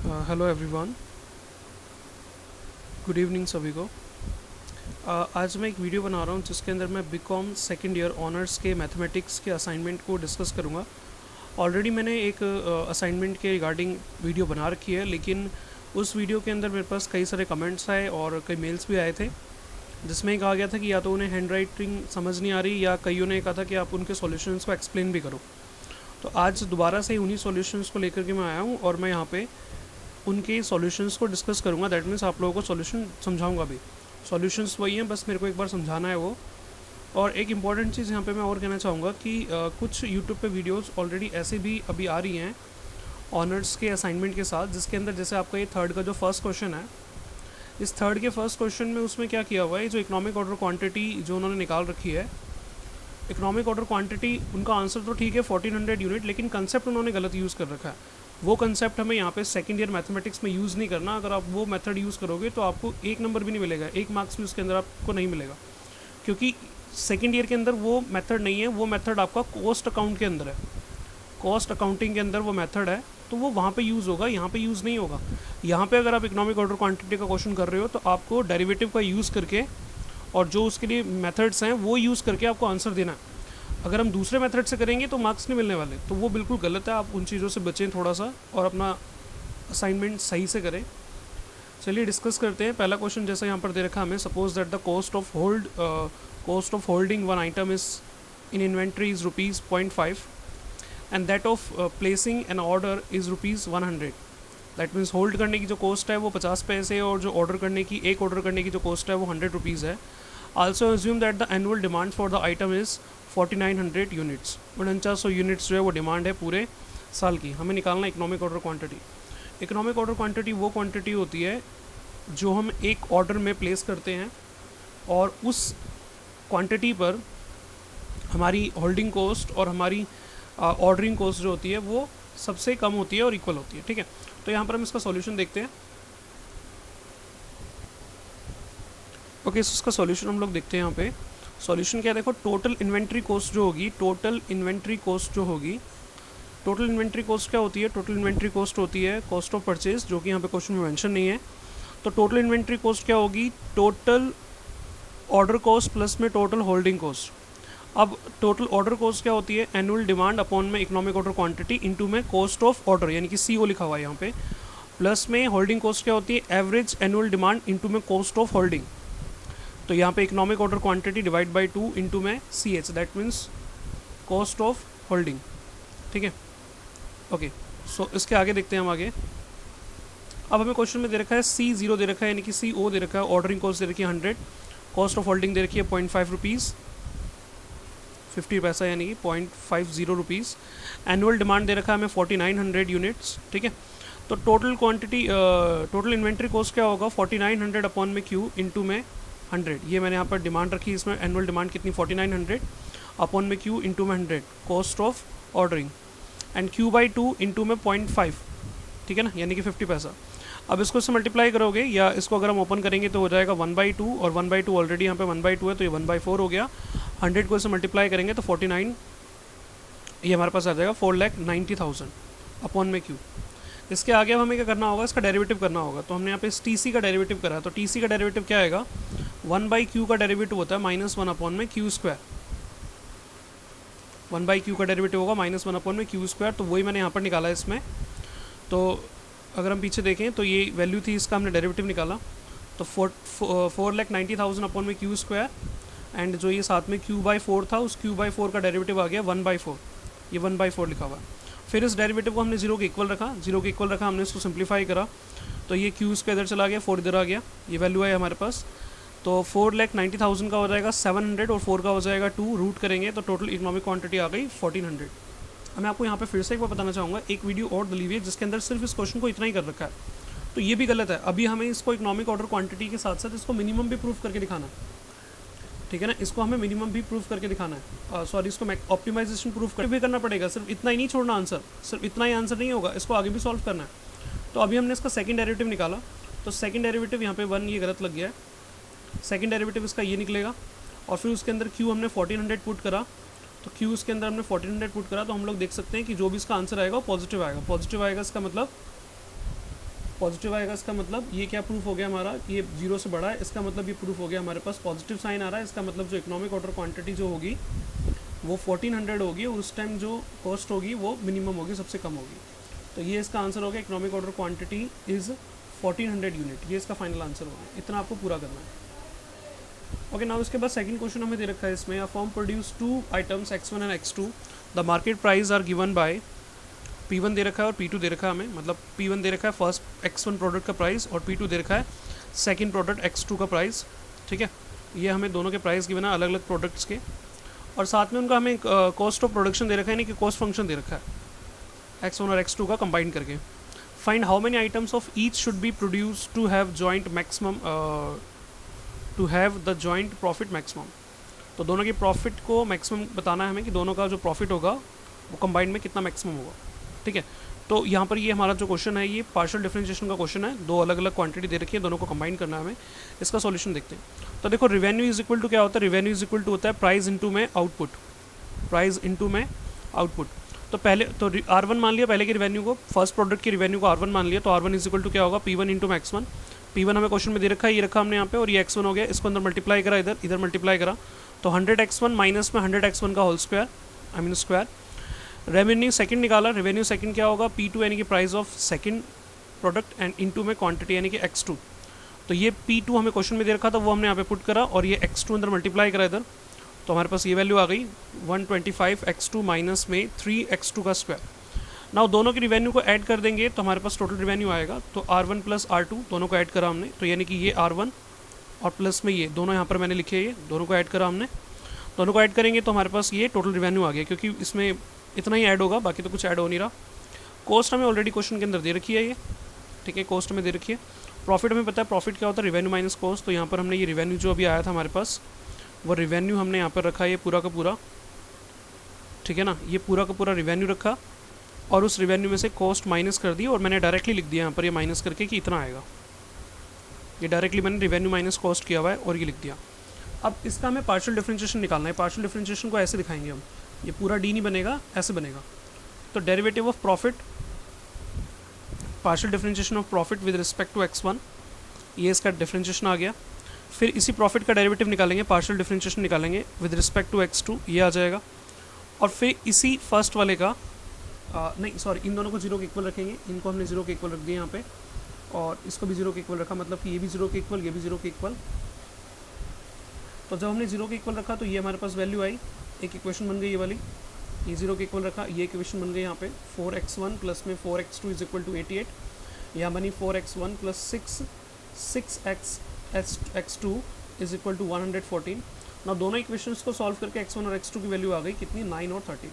Hello everyone, good evening सभी को। आज मैं एक वीडियो बना रहा हूँ जिसके अंदर मैं बीकॉम सेकेंड ईयर ऑनर्स के मैथमेटिक्स के असाइनमेंट को डिस्कस करूँगा। ऑलरेडी मैंने एक असाइनमेंट के रिगार्डिंग वीडियो बना रखी है, लेकिन उस वीडियो के अंदर मेरे पास कई सारे कमेंट्स आए और कई मेल्स भी आए थे, जिसमें कहा गया था कि या तो उन्हें हैंड राइटिंग समझ नहीं आ रही या कईयों ने कहा था कि आप उनके सॉल्यूशंस को एक्सप्लेन भी करो। तो आज दोबारा से उन्हीं सॉल्यूशंस को लेकर के मैं आया हूँ और मैं यहाँ पे उनके सॉल्यूशंस को डिस्कस करूँगा। दैट मीन्स आप लोगों को सॉल्यूशन समझाऊंगा भी। सॉल्यूशंस वही हैं, बस मेरे को एक बार समझाना है वो। और एक इम्पॉर्टेंट चीज़ यहाँ पे मैं और कहना चाहूँगा कि कुछ यूट्यूब पे वीडियोस ऑलरेडी ऐसे भी अभी आ रही हैं ऑनर्स के असाइनमेंट के साथ, जिसके अंदर जैसे आपका ये थर्ड का जो फर्स्ट क्वेश्चन है, इस थर्ड के फर्स्ट क्वेश्चन में उसमें क्या किया हुआ है, जो इकोनॉमिक ऑर्डर क्वान्टिटी जो उन्होंने निकाल रखी है, इकोनॉमिक ऑर्डर क्वांटिटी, उनका आंसर तो ठीक है 1400 यूनिट, लेकिन कंसेप्ट उन्होंने गलत यूज़ कर रखा है। वो कंसेप्ट हमें यहाँ पे सेकंड ईयर मैथमेटिक्स में यूज़ नहीं करना। अगर आप वो मेथड यूज़ करोगे तो आपको एक नंबर भी नहीं मिलेगा, एक मार्क्स भी उसके अंदर आपको नहीं मिलेगा, क्योंकि सेकंड ईयर के अंदर वो मेथड नहीं है। वो मेथड आपका कॉस्ट अकाउंट के अंदर है, कॉस्ट अकाउंटिंग के अंदर वो मेथड है, तो वो वहाँ पे यूज़ होगा, यहाँ पे यूज़ नहीं होगा। यहाँ पे अगर आप इकोनॉमिक ऑर्डर क्वांटिटी का क्वेश्चन कर रहे हो तो आपको डेरिवेटिव का यूज़ करके और जो उसके लिए मेथड्स हैं वो यूज़ करके आपको आंसर देना है। अगर हम दूसरे मेथड से करेंगे तो मार्क्स नहीं मिलने वाले, तो वो बिल्कुल गलत है। आप उन चीज़ों से बचें थोड़ा सा और अपना असाइनमेंट सही से करें। चलिए डिस्कस करते हैं। पहला क्वेश्चन जैसा यहाँ पर दे रखा हमें, suppose that the cost of holding one item is in inventory is ₹0.5 and that of placing an order is ₹100। That means hold करने की जो कॉस्ट है वो 50 पैसे और जो ऑर्डर करने की, एक ऑर्डर करने की जो कॉस्ट है वो ₹100 है। Also assume that the annual demand for the item is 4900 units. 4900 units जो है वो डिमांड है पूरे साल की। हमें निकालना economic order quantity. Economic order quantity वो क्वांटिटी होती है जो हम एक ऑर्डर में प्लेस करते हैं और उस क्वांटिटी पर हमारी होल्डिंग कॉस्ट और हमारी ऑर्डरिंग कॉस्ट जो होती है वो सबसे कम होती है और इक्वल होती है। ठीक है, तो यहाँ पर हम इसका सॉल्यूशन देखते हैं। ओके, सो इसका सॉल्यूशन हम लोग देखते हैं। यहाँ पे सॉल्यूशन क्या है, देखो, टोटल इन्वेंट्री कॉस्ट जो होगी, टोटल इन्वेंट्री कॉस्ट क्या होती है? टोटल इन्वेंट्री कॉस्ट होती है कॉस्ट ऑफ परचेज, जो कि यहाँ पे क्वेश्चन में मेंशन नहीं है। तो टोटल इन्वेंट्री कॉस्ट क्या होगी? टोटल ऑर्डर कॉस्ट प्लस में टोटल होल्डिंग कॉस्ट। अब टोटल ऑर्डर कॉस्ट क्या होती है? एनुअल डिमांड अपॉन में इकोनॉमिक ऑर्डर क्वांटिटी इंटू में कॉस्ट ऑफ ऑर्डर, यानी कि CO लिखा हुआ है यहाँ पे, प्लस में होल्डिंग कॉस्ट क्या होती है? एवरेज एनुअल डिमांड इंटू में कॉस्ट ऑफ होल्डिंग। तो यहाँ पे economic order quantity divide by 2 into में CH, that means cost of holding. ठीक है, ओके। सो इसके आगे देखते हैं हम आगे। अब हमें क्वेश्चन में दे रखा है C0 दे रखा है, यानी कि CO दे रखा है, ऑर्डरिंग कॉस्ट दे रखी है 100, कॉस्ट ऑफ होल्डिंग दे रखी है ₹0.5, 50 पैसा, यानी कि ₹0.50। एनुअल डिमांड दे रखा है हमें 4900 यूनिट्स। ठीक है, तो total quantity, total inventory cost क्या होगा? 4900 अपॉन में Q इंटू में 100। ये मैंने यहाँ पर डिमांड रखी, इसमें एनुअल डिमांड कितनी? 4900 अपॉन में Q इंटू में 100, cost of ordering, and Q/2 into में 0.5। ठीक है ना, यानी कि 50 पैसा। अब इसको इससे मल्टीप्लाई करोगे या इसको अगर हम ओपन करेंगे तो हो जाएगा 1/2, और 1/2 ऑलरेडी यहाँ पे 1/2 है, तो ये 1/4 हो गया। 100 को इससे मल्टीप्लाई करेंगे तो 49, ये हमारे पास आ जाएगा 4,90,000 अपॉन में Q। इसके आगे अब हमें क्या करना होगा? इसका डेरिवेटिव करना होगा। तो हमने यहाँ पे TC का डेरिवेटिव करा है, तो TC का डेरिवेटिव क्या आएगा? 1/Q का डेरिवेटिव होता है -1 अपॉन में Q²। 1/Q का डेरिवेटिव होगा -1 अपॉन में Q², तो वही मैंने यहाँ पर निकाला है इसमें। तो अगर हम पीछे देखें तो ये वैल्यू थी, इसका हमने डेरिवेटिव निकाला, तो 4,90,000 अपॉन में Q², एंड जो ये साथ में Q/4 था, उस Q/4 का डेरिवेटिव आ गया 1/4, ये 1/4 लिखा हुआ है। फिर इस डेरिवेटिव को हमने 0 के इक्वल रखा, हमने इसको सिंप्लीफाई करा, तो ये Q इसका इधर चला गया, 4 इधर आ गया, ये वैल्यू है हमारे पास। तो 4,90,000 का हो जाएगा 700 और 4 का हो जाएगा 2, रूट करेंगे तो टोटल इकोनॉमिक क्वांटिटी आ गई 1400। मैं आपको यहाँ पे फिर से एक बार बताना चाहूँगा, एक वीडियो और डिलीव है जिसके अंदर सिर्फ इस क्वेश्चन को इतना ही कर रखा है, तो ये भी गलत है। अभी हमें इसको इकोनॉमिक ऑर्डर क्वांटिटी के साथ साथ इसको मिनिमम भी प्रूफ करके दिखाना है। ठीक है ना, इसको हमें मिनिमम भी प्रूफ करके दिखाना है, सॉरी, इसको ऑप्टिमाइजेशन प्रूफ कर भी करना पड़ेगा। सिर्फ इतना ही नहीं छोड़ना आंसर, सिर्फ इतना ही आंसर नहीं होगा, इसको आगे भी सॉल्व करना है। तो अभी हमने इसका सेकंड डेरिवेटिव निकाला, तो सेकंड डेरिवेटिव यहाँ पे 1 ये गलत लग गया है, सेकंड डेरिवेटिव इसका ये निकलेगा, और फिर उसके अंदर Q हमने 1400 पुट करा, तो Q उसके अंदर हमने 1400 पुट करा, तो हम लोग देख सकते हैं कि जो भी इसका आंसर आएगा वो पॉजिटिव आएगा। पॉजिटिव आएगा इसका मतलब पॉजिटिव आएगा इसका मतलब ये क्या प्रूफ हो गया हमारा, ये जीरो से बड़ा है, इसका मतलब ये प्रूफ हो गया हमारे पास पॉजिटिव साइन आ रहा है, इसका मतलब जो इकोनॉमिक ऑर्डर क्वांटिटी जो होगी वो 1400 होगी और उस टाइम जो कॉस्ट होगी वो मिनिमम होगी, सबसे कम होगी। तो ये इसका आंसर हो गया, economic order quantity is 1400 unit, ये इसका फाइनल आंसर हो गया। इतना आपको पूरा करना है। ओके, नाउ इसके बाद सेकंड क्वेश्चन हमें दे रखा है इसमें, a firm produce two items x1 and x2, the market price are given by, P1 दे रखा है और P2 दे रखा है हमें, मतलब P1 दे रखा है फर्स्ट x1 प्रोडक्ट का प्राइस और P2 दे रखा है सेकंड प्रोडक्ट x2 का प्राइस। ठीक है, ये हमें दोनों के प्राइस गिवन है अलग अलग प्रोडक्ट्स के, और साथ में उनका हमें कॉस्ट ऑफ प्रोडक्शन दे रखा है, यानी कि कॉस्ट फंक्शन दे रखा है x1 और x2 का कंबाइन करके। Find how many items of each should be produce to have joint maximum, to have the joint profit maximum. तो दोनों के प्रॉफिट को मैक्सिमम बताना है हमें कि दोनों का जो प्रॉफिट होगा वो कंबाइंड में कितना मैक्सिमम होगा। ठीक है, तो यहाँ पर ये हमारा जो क्वेश्चन है ये पार्शियल डिफरेंशिएशन का क्वेश्चन है, दो अलग अलग क्वांटिटी दे रखी है, दोनों को कंबाइन करना है हमें। इसका सॉल्यूशन देखते हैं। तो देखो रेवेन्यू इज इक्वल टू क्या होता है, रेवेन्यू इज इक्वल टू होता है प्राइस इंटू में आउटपुट, प्राइस इंटू में आउटपुट। तो पहले तो R1 मान लिया पहले की रेवेन्यू को, फर्स्ट प्रोडक्ट की रेवेन्यू को R1 मान लिया, तो R1 इज इक्वल टू क्या होगा, P1 इंटू मैक्स1। P1 हमें क्वेश्चन में दे रखा है, ये रखा हमने यहाँ पे, और ये x1 हो गया, इसको अंदर मल्टीप्लाई करा, इधर मल्टीप्लाई करा, तो 100x1 माइनस में 100x1 का whole square, I mean square. Revenue second निकाला, रेवेन्यू सेकंड क्या होगा, P2 यानी कि price of second product and into में क्वांटिटी यानी कि x2। तो ये P2 हमें क्वेश्चन में दे रखा था, वो हमने यहाँ पे पुट करा और ये x2 अंदर मल्टीप्लाई करा इधर, तो हमारे पास ये वैल्यू आ गई 125x2 माइनस में 3x2 का स्क्वायर। नाउ दोनों की रिवेन्यू को ऐड कर देंगे तो हमारे पास टोटल रिवेन्यू आएगा, तो R1 प्लस R2 दोनों को ऐड करा हमने, तो यानी कि ये R1 और प्लस में ये दोनों यहाँ पर मैंने लिखे हैं, ये दोनों को ऐड करा हमने, दोनों को ऐड करेंगे तो हमारे पास ये टोटल रिवेन्यू आ गया, क्योंकि इसमें इतना ही ऐड होगा, बाकी तो कुछ ऐड हो नहीं रहा। कॉस्ट हमें ऑलरेडी क्वेश्चन के अंदर दे रखी है ये, ठीक है, कॉस्ट हमें दे रखी है। प्रॉफिट हमें पता है, प्रॉफिट क्या होता है, रिवेन्यू माइनस कॉस्ट, तो यहाँ पर हमने ये रिवेन्यू जो अभी आया था हमारे पास, वो रिवेन्यू हमने यहाँ पर रखा है, ये पूरा का पूरा, ठीक है ना, ये पूरा का पूरा रिवेन्यू रखा और उस रिवेन्यू में से कॉस्ट माइनस कर दी, और मैंने डायरेक्टली लिख दिया यहाँ पर ये माइनस करके कि इतना आएगा, ये डायरेक्टली मैंने रिवेन्यू माइनस कॉस्ट किया हुआ है और ये लिख दिया। अब इसका हमें पार्शियल डिफरेंशिएशन निकालना है, पार्शियल डिफरेंशिएशन को ऐसे दिखाएंगे हम, ये पूरा डी नहीं बनेगा, ऐसे बनेगा। तो derivative of profit, partial differentiation of profit with respect to x1, ये इसका डिफरेंशिएशन आ गया। फिर इसी प्रॉफिट का डेरिवेटिव निकालेंगे, पार्शियल डिफरेंशिएशन निकालेंगे विद रिस्पेक्ट टू x2, ये आ जाएगा। और फिर इसी फर्स्ट वाले का नहीं सॉरी, इन दोनों को जीरो के इक्वल रखेंगे, इनको हमने जीरो के इक्वल रख दिया यहाँ पे, और इसको भी जीरो के इक्वल रखा, मतलब कि ये भी जीरो के इक्वल, ये भी जीरो के इक्वल। तो जब हमने जीरो के इक्वल रखा तो ये हमारे पास वैल्यू आई, एक इक्वेशन बन गई ये वाली, ये जीरो के इक्वल रखा, ये इक्वेशन बन गई यहाँ पे 4x1 प्लस में 4x2 इज इक्वल टू 88, यहाँ बनी 4x1 plus 6x2 is equal to 114। ना दोनों इक्वेशंस को सॉल्व करके x1 और x2 की वैल्यू आ गई कितनी, 9 और 13।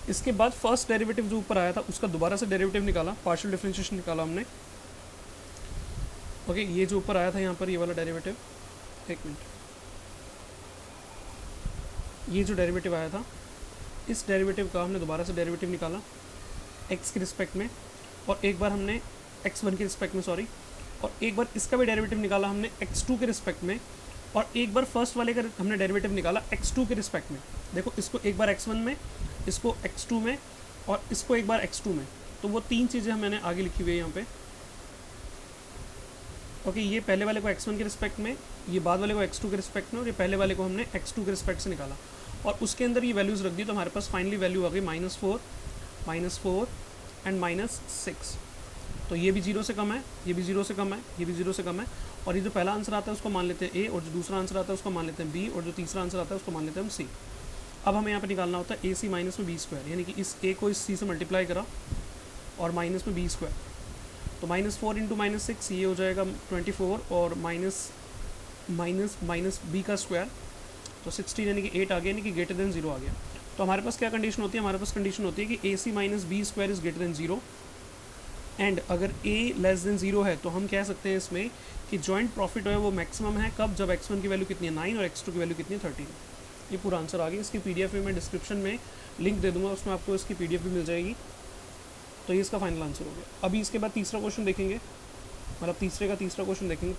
इसके बाद फर्स्ट डेरिवेटिव जो ऊपर आया था उसका दोबारा से डेरिवेटिव निकाला, पार्शियल डिफरेंशिएशन निकाला हमने। ओके, ये जो ऊपर आया था यहाँ पर ये वाला डेरिवेटिव, एक मिनट, ये जो डेरिवेटिव आया था इस डेरिवेटिव का हमने दोबारा से डेरिवेटिव निकाला x के रिस्पेक्ट में, और एक बार हमने x1 के रिस्पेक्ट में सॉरी, और एक बार इसका भी डेरिवेटिव निकाला हमने x2 के रिस्पेक्ट में, और एक बार फर्स्ट वाले का हमने डेरिवेटिव निकाला x2 के रिस्पेक्ट में। देखो, इसको एक बार x1 में, इसको x2 में, और इसको एक बार x2 में, तो वो तीन चीज़ें मैंने आगे लिखी हुई है यहाँ पे। ओके, ये पहले वाले को x1 के रिस्पेक्ट में, ये बाद वाले को x2 के रिस्पेक्ट में, और ये पहले वाले को हमने x2 के रिस्पेक्ट से निकाला, और उसके अंदर ये वैल्यूज़ रख दी, तो हमारे पास फाइनली वैल्यू आ गई -4 एंड -6। तो ये भी जीरो से कम है, ये भी जीरो से कम है, ये भी जीरो से कम है, और ये जो पहला आंसर आता है उसको मान लेते हैं A, और जो दूसरा आंसर आता है उसको मान लेते हैं B, और जो तीसरा आंसर आता है उसको मान लेते हैं हम C। अब हमें यहाँ पे निकालना होता है AC माइनस में B स्क्वायर, यानी कि इस A को इस C से मल्टीप्लाई करा और माइनस में B स्क्वायर, तो -4 इंटू -6 ये हो जाएगा 24, और माइनस B का स्क्वायर, तो 16 यानी कि 8 आ गया, यानी कि ग्रेटर देन 0 आ गया। तो हमारे पास क्या कंडीशन होती है, हमारे पास कंडीशन होती है कि AC minus B square is greater than 0, and अगर A लेस देन 0 है तो हम कह सकते हैं इसमें कि जॉइंट प्रॉफिट है वो मैक्सिमम है कब, जब x1 की वैल्यू कितनी है 9 और x2 की वैल्यू कितनी है 13। ये पूरा आंसर आ गया। इसकी PDF भी मैं डिस्क्रिप्शन में लिंक दे दूंगा, उसमें आपको इसकी PDF भी मिल जाएगी। तो ये इसका फाइनल आंसर हो गया। अभी इसके बाद तीसरा क्वेश्चन देखेंगे, मतलब तीसरे का तीसरा क्वेश्चन देखेंगे,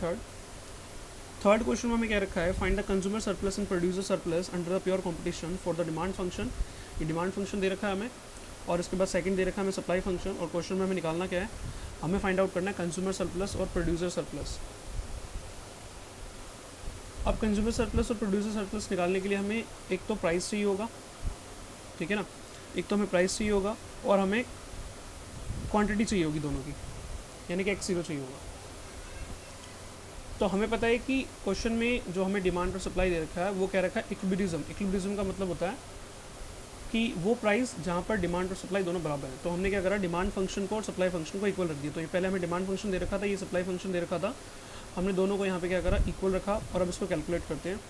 थर्ड क्वेश्चन में हमें क्या रखा है, find the consumer surplus and producer surplus under the pure competition for the demand function. ये डिमांड फंक्शन दे रखा है हमें, और इसके बाद सेकंड दे रखा है हमें सप्लाई फंक्शन, और क्वेश्चन में हमें निकालना क्या है, हमें फाइंड आउट करना है कंज्यूमर सरप्लस और प्रोड्यूसर सरप्लस। अब कंज्यूमर सरप्लस और प्रोड्यूसर सरप्लस निकालने के लिए हमें एक तो प्राइस चाहिए होगा, ठीक है ना, एक तो हमें प्राइस चाहिए होगा और हमें क्वांटिटी चाहिए होगी दोनों की, यानी कि x0 चाहिए होगा। तो हमें पता है कि क्वेश्चन में जो हमें डिमांड और सप्लाई दे रखा है वो कह रखा है इक्विलिब्रियम। इक्विलिब्रियम का मतलब होता है कि वो प्राइस जहाँ पर डिमांड और सप्लाई दोनों बराबर है। तो हमने क्या करा, डिमांड फंक्शन को और सप्लाई फंक्शन को इक्वल रख दिया। तो ये पहले हमें डिमांड फंक्शन दे रखा था, ये सप्लाई फंक्शन दे रखा था, हमने दोनों को यहाँ पे क्या करा, इक्वल रखा। और अब इसको कैलकुलेट करते हैं।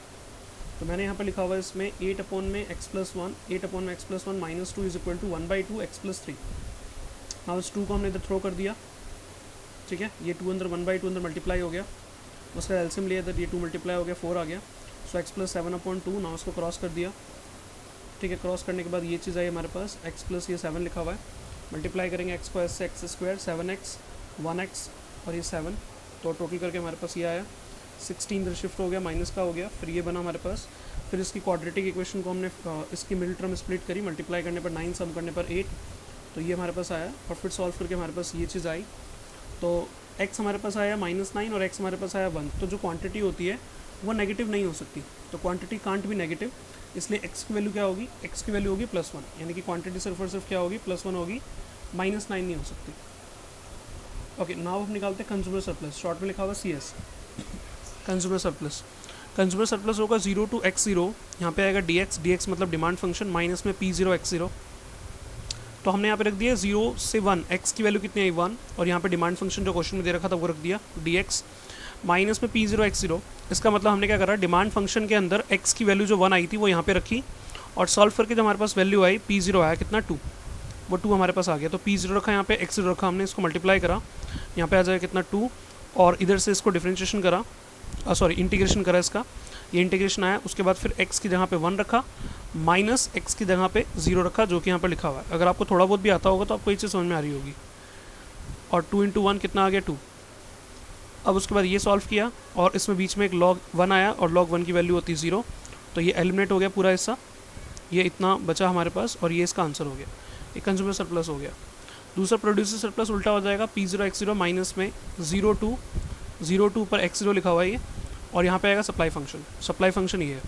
तो मैंने यहाँ पर लिखा हुआ है इसमें 8 अपॉन में x+1, 8 अपॉन में x+1 -2 is equal to 1/2 x+3। Now इस 2 को हमने इधर थ्रो कर दिया, ठीक है, ये 2 अंदर 1/2 अंदर मल्टीप्लाई हो गया, उसका एल्सियम लिया था, ये 2 मल्टीप्लाई हो गया 4 आ गया। सो x+7/2, नाउ उसको क्रॉस कर दिया, ठीक है। क्रॉस करने के बाद ये चीज़ आई हमारे पास x प्लस ये 7 लिखा हुआ है, मल्टीप्लाई करेंगे x को s से x², 7x 1x और ये 7, तो टोटल करके हमारे पास ये आया 16 इधर शिफ्ट हो गया, माइनस का हो गया, फिर ये बना हमारे पास। फिर इसकी क्वाड्रेटिक इक्वेशन को हमने इसकी मिडिल टर्म स्प्लिट करी, मल्टीप्लाई करने पर 9, सम करने पर 8, तो ये हमारे पास आया। और फिर सॉल्व करके हमारे पास ये चीज़ आई, तो x हमारे पास आया -9 और x हमारे पास आया 1। तो जो क्वांटिटी होती है वो नेगेटिव नहीं हो सकती, तो क्वांटिटी कांट भी नेगेटिव, इसलिए x की वैल्यू क्या होगी, x की वैल्यू होगी +1, यानी कि क्वांटिटी सिर्फ और सिर्फ क्या होगी, +1 होगी, -9 नहीं हो सकती। ओके, नाउ हम निकालते हैं कंज्यूमर सरप्लस, शॉर्ट में लिखा होगा CS। Consumer surplus, consumer surplus होगा 0 to x0, यहाँ पे आएगा dx मतलब डिमांड फंक्शन, माइनस में P0 x0। तो हमने यहाँ पे रख दिया 0 से 1, x की वैल्यू कितनी आई 1, और यहाँ पे डिमांड फंक्शन जो क्वेश्चन में दे रखा था वो रख दिया dx, माइनस में P0 x0। इसका मतलब हमने क्या करा, डिमांड फंक्शन के अंदर x की वैल्यू जो 1 आई थी वो यहाँ पे रखी, और सॉल्व करके जो हमारे पास वैल्यू आई P0 आया कितना 2, वो 2 हमारे पास आ गया। तो P0 रखा, यहाँ पे x0 रखा, हमने इसको मल्टीप्लाई करा, यहाँ पे आ जाएगा कितना 2, और इधर से इसको डिफ्रेंशिएशन करा, सॉरी इंटीग्रेशन करा इसका, ये इंटीग्रेशन आया। उसके बाद फिर x की जगह पे 1 रखा, माइनस x की जगह पे 0 रखा, जो कि यहाँ पर लिखा हुआ है। अगर आपको थोड़ा बहुत भी आता होगा तो आपको ये चीज़ समझ में आ रही होगी। और 2 × 1 कितना आ गया 2। अब उसके बाद ये सॉल्व किया, और इसमें बीच में एक log 1 आया, और log 1 की वैल्यू होती है 0, तो ये एलिमिनेट हो गया पूरा हिस्सा, ये इतना बचा हमारे पास, और ये इसका आंसर हो गया, ये कंज्यूमर सरप्लस हो गया। दूसरा प्रोड्यूसर सरप्लस उल्टा हो जाएगा, P0 x0 माइनस में 0 पर x0 लिखा हुआ है ये, और यहाँ पे आएगा सप्लाई फंक्शन, सप्लाई फंक्शन ये है,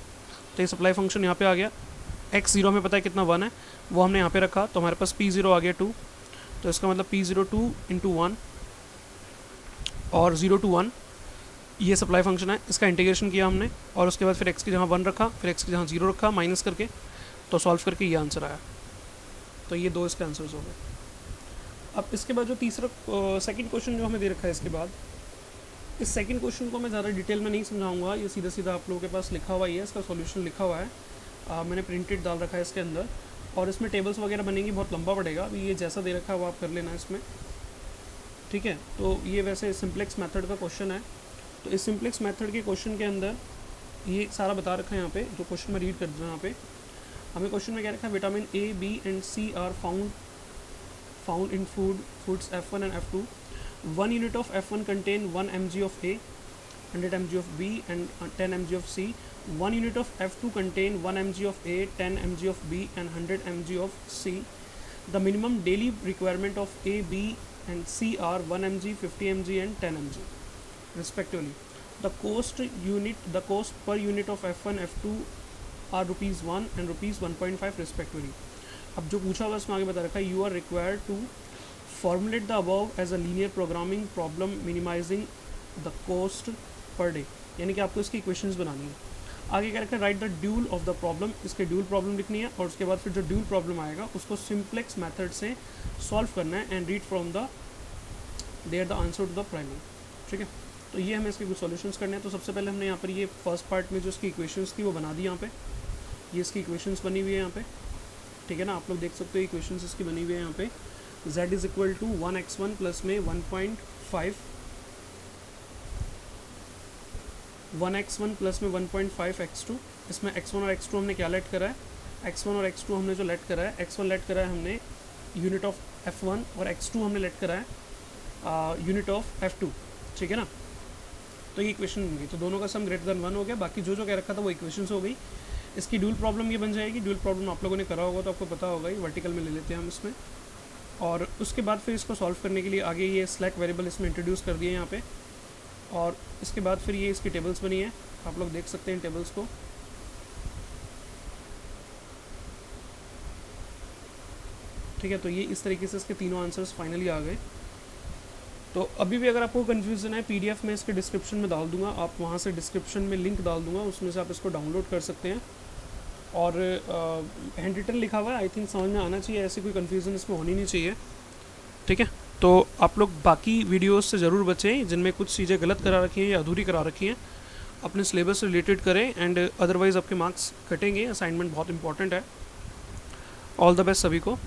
तो ये सप्लाई फंक्शन यहाँ पे आ गया। x0 में पता है कितना 1 है, वो हमने यहाँ पे रखा, तो हमारे पास P0 आ गया 2, तो इसका मतलब P0 2 × 1 और 0 to 1, ये सप्लाई फंक्शन है, इसका इंटीग्रेशन किया हमने, और उसके बाद फिर x की जगह 1 रखा, फिर x की जगह 0 रखा, माइनस करके, तो सॉल्व करके ये आंसर आया। तो ये 2 इसके आंसर्स हो गए। अब इसके बाद जो तीसरा सेकंड क्वेश्चन जो हमें दे रखा है, इसके बाद इस सेकंड क्वेश्चन को मैं ज़्यादा डिटेल में नहीं समझाऊंगा, ये सीधा सीधा आप लोगों के पास लिखा हुआ ही है, इसका सॉल्यूशन लिखा हुआ है, मैंने प्रिंटेड डाल रखा है इसके अंदर, और इसमें टेबल्स वगैरह बनेंगी, बहुत लंबा पड़ेगा, अभी ये जैसा दे रखा है वो आप कर लेना इसमें, ठीक है। तो ये वैसे सिंप्लेक्स मेथड का क्वेश्चन है, तो इस सिंप्लेक्स मेथड के क्वेश्चन के अंदर ये सारा बता रखा है। यहाँ पे जो क्वेश्चन में रीड कर दूँ, यहाँ पे हमें क्वेश्चन में क्या रखा है, vitamin A, B and C are found in foods F1 and F2। 1 unit of F1 contain 1 mg of A, 100 mg of B and 10 mg of C। 1 unit of F2 contain 1 mg of A, 10 mg of B and 100 mg of C। The minimum daily requirement of A, B and C are 1 mg, 50 mg and 10 mg respectively। The cost per unit of F1, F2 are ₹1 and ₹1.5 respectively। अब जो पूछा होगा उसमें आगे बता रखा है, you are required to formulate the above as a linear programming problem minimising the cost per day, यानी कि आपको इसकी इक्वेशंस बनानी है। आगे क्या रखा है, right the dual of the problem, इसके ड्यूल प्रॉब्लम लिखनी है, और उसके बाद फिर जो ड्यूल प्रॉब्लम आएगा उसको सिंप्लेक्स मेथड से सॉल्व करना है, and read from the there the answer to the primary, ठीक है। तो ये हमें इसके कुछ सॉल्यूशंस करने हैं। तो सबसे पहले हमने यहाँ पर ये फर्स्ट पार्ट में जो इसकी इक्वेशंस थी वो बना दी, यहाँ पे ये इसकी इक्वेशंस बनी हुई है यहाँ पे, ठीक है ना, आप लोग देख सकते हो इक्वेशंस इसकी बनी हुई है यहाँ पे। z is equal to 1x1 plus में 1.5, 1x1 प्लस में 1.5 x2। इसमें x1 और x2 हमने क्या लेट करा है, x1 और x2 हमने जो लेट करा है, x1 लेट करा है हमने यूनिट ऑफ f1, और x2 हमने लेट करा है यूनिट ऑफ f2, ठीक है ना। तो ये इक्वेशन बन गई, तो दोनों का सम ग्रेटर देन 1 हो गया। बाकी जो कह रखा था वो इक्वेशंस हो गई। इसकी ड्यूल प्रॉब्लम ये बन जाएगी, ड्यूल प्रॉब्लम आप लोगों ने करा होगा तो आपको पता होगा, ये वर्टिकल में ले लेते हैं हम इसमें, और उसके बाद फिर इसको सॉल्व करने के लिए आगे ये स्लैक वेरिएबल इसमें इंट्रोड्यूस कर दिए यहाँ पे, और इसके बाद फिर ये इसकी टेबल्स बनी है, आप लोग देख सकते हैं टेबल्स को। ठीक है, तो ये इस तरीके से इसके तीनों आंसर्स फाइनली आ गए। तो अभी भी अगर आपको कन्फ्यूज़न है, पीडीएफ में इसके डिस्क्रिप्शन में डाल दूंगा, आप वहाँ से डिस्क्रिप्शन में लिंक डाल दूंगा, उसमें से आप इसको डाउनलोड कर सकते हैं। और हैंड रिटन लिखा हुआ है, आई थिंक समझ में आना चाहिए, ऐसी कोई कन्फ्यूज़न इसमें होनी नहीं चाहिए। ठीक है, तो आप लोग बाकी वीडियोस से ज़रूर बचें जिनमें कुछ चीज़ें गलत करा रखी हैं या अधूरी करा रखी हैं, अपने सिलेबस से रिलेटेड करें, एंड अदरवाइज़ आपके मार्क्स कटेंगे। असाइनमेंट बहुत इंपॉर्टेंट है। ऑल द बेस्ट सभी को।